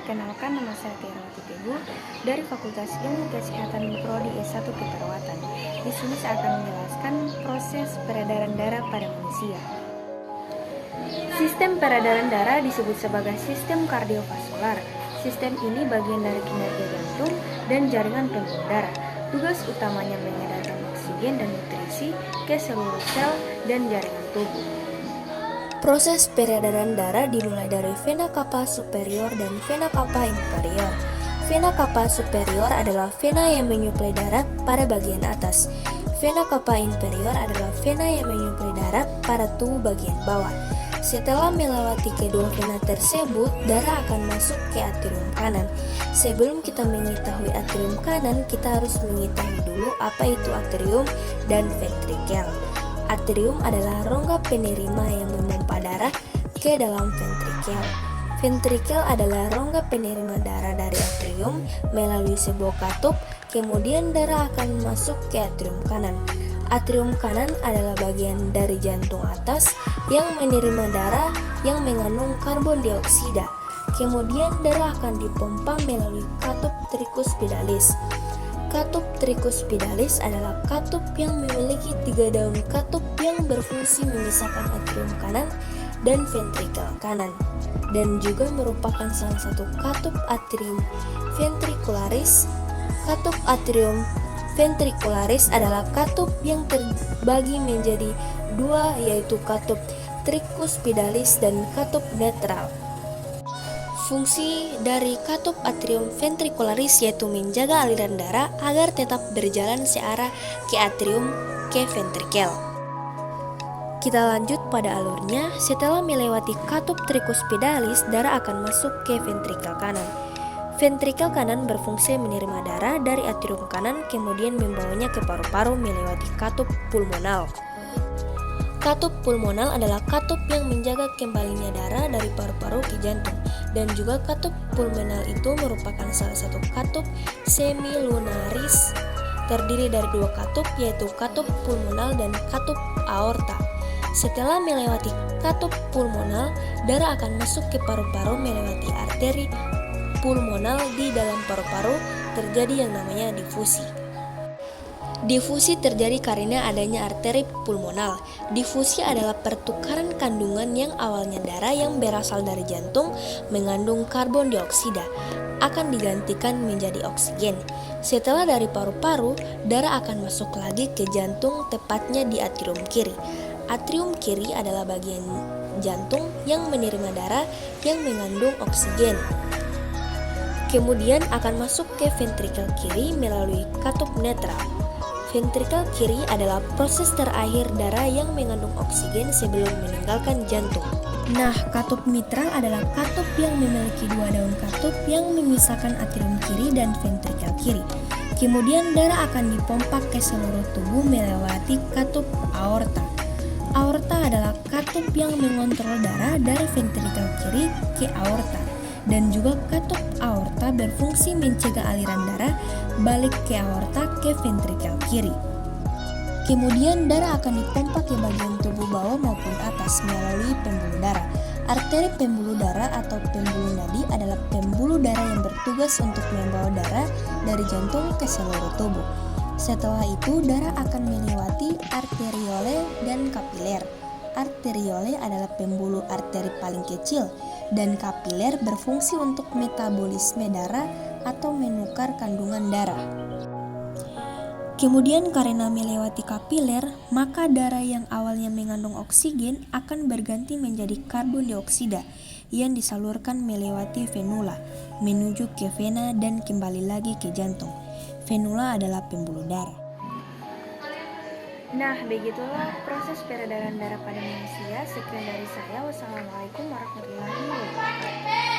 Perkenalkan, nama saya Tiarawati Teguh dari Fakultas Ilmu Kesehatan Prodi S1 Keperawatan. Di sini saya akan menjelaskan proses peredaran darah pada manusia. Sistem peredaran darah disebut sebagai sistem kardiovaskular. Sistem ini bagian dari kinerja jantung dan jaringan pembuluh darah. Tugas utamanya mengedarkan oksigen dan nutrisi ke seluruh sel dan jaringan tubuh. Proses peredaran darah dimulai dari vena cava superior dan vena cava inferior. Vena cava superior adalah vena yang menyuplai darah pada bagian atas. Vena cava inferior adalah vena yang menyuplai darah pada tubuh bagian bawah. Setelah melewati kedua vena tersebut, darah akan masuk ke atrium kanan. Sebelum kita mengetahui atrium kanan, kita harus mengetahui dulu apa itu atrium dan ventrikel. Atrium adalah rongga penerima yang memompa darah ke dalam ventrikel. Ventrikel adalah rongga penerima darah dari atrium melalui sebuah katup, kemudian darah akan masuk ke atrium kanan. Atrium kanan adalah bagian dari jantung atas yang menerima darah yang mengandung karbon dioksida. Kemudian darah akan dipompa melalui katup tricuspidalis. Katup tricuspidalis adalah katup yang memiliki 3 daun katup yang berfungsi memisahkan atrium kanan dan ventrikel kanan, dan juga merupakan salah satu katup atrium ventricularis. Katup atrium ventricularis adalah katup yang terbagi menjadi 2, yaitu katup tricuspidalis dan katup netral. Fungsi dari katup atrium ventricularis yaitu menjaga aliran darah agar tetap berjalan searah ke atrium ke ventrikel. Kita lanjut pada alurnya. Setelah melewati katup tricuspidalis, darah akan masuk ke ventrikel kanan. Ventrikel kanan berfungsi menerima darah dari atrium kanan, kemudian membawanya ke paru-paru melewati katup pulmonal. Katup pulmonal adalah katup yang menjaga kembalinya darah dari paru-paru ke jantung, dan juga katup pulmonal itu merupakan salah satu katup semilunaris, terdiri dari 2 katup, yaitu katup pulmonal dan katup aorta. Setelah melewati katup pulmonal, darah akan masuk ke paru-paru melewati arteri pulmonal. Di dalam paru-paru terjadi yang namanya difusi. Difusi terjadi karena adanya arteri pulmonal. Difusi adalah pertukaran kandungan yang awalnya darah yang berasal dari jantung mengandung karbon dioksida akan digantikan menjadi oksigen. Setelah dari paru-paru, darah akan masuk lagi ke jantung, tepatnya di atrium kiri. Atrium kiri adalah bagian jantung yang menerima darah yang mengandung oksigen. Kemudian akan masuk ke ventrikel kiri melalui katup netral. Ventrikel kiri adalah proses terakhir darah yang mengandung oksigen sebelum meninggalkan jantung. Nah, katup mitral adalah katup yang memiliki 2 daun katup yang memisahkan atrium kiri dan ventrikel kiri. Kemudian darah akan dipompa ke seluruh tubuh melewati katup aorta. Aorta adalah katup yang mengontrol darah dari ventrikel kiri ke aorta, dan juga katup aorta berfungsi mencegah aliran darah balik ke aorta ke ventrikel kiri. Kemudian darah akan dipompa ke bagian tubuh bawah maupun atas melalui pembuluh darah. Arteri pembuluh darah atau pembuluh nadi adalah pembuluh darah yang bertugas untuk membawa darah dari jantung ke seluruh tubuh. Setelah itu, darah akan melewati arteriole dan kapiler. Arteriole adalah pembuluh arteri paling kecil, dan kapiler berfungsi untuk metabolisme darah atau menukar kandungan darah. Kemudian karena melewati kapiler, maka darah yang awalnya mengandung oksigen akan berganti menjadi karbon dioksida yang disalurkan melewati venula menuju ke vena dan kembali lagi ke jantung. Venula adalah pembuluh darah. Nah, begitulah proses peredaran darah pada manusia. Sekian dari saya. Wassalamualaikum warahmatullahi wabarakatuh.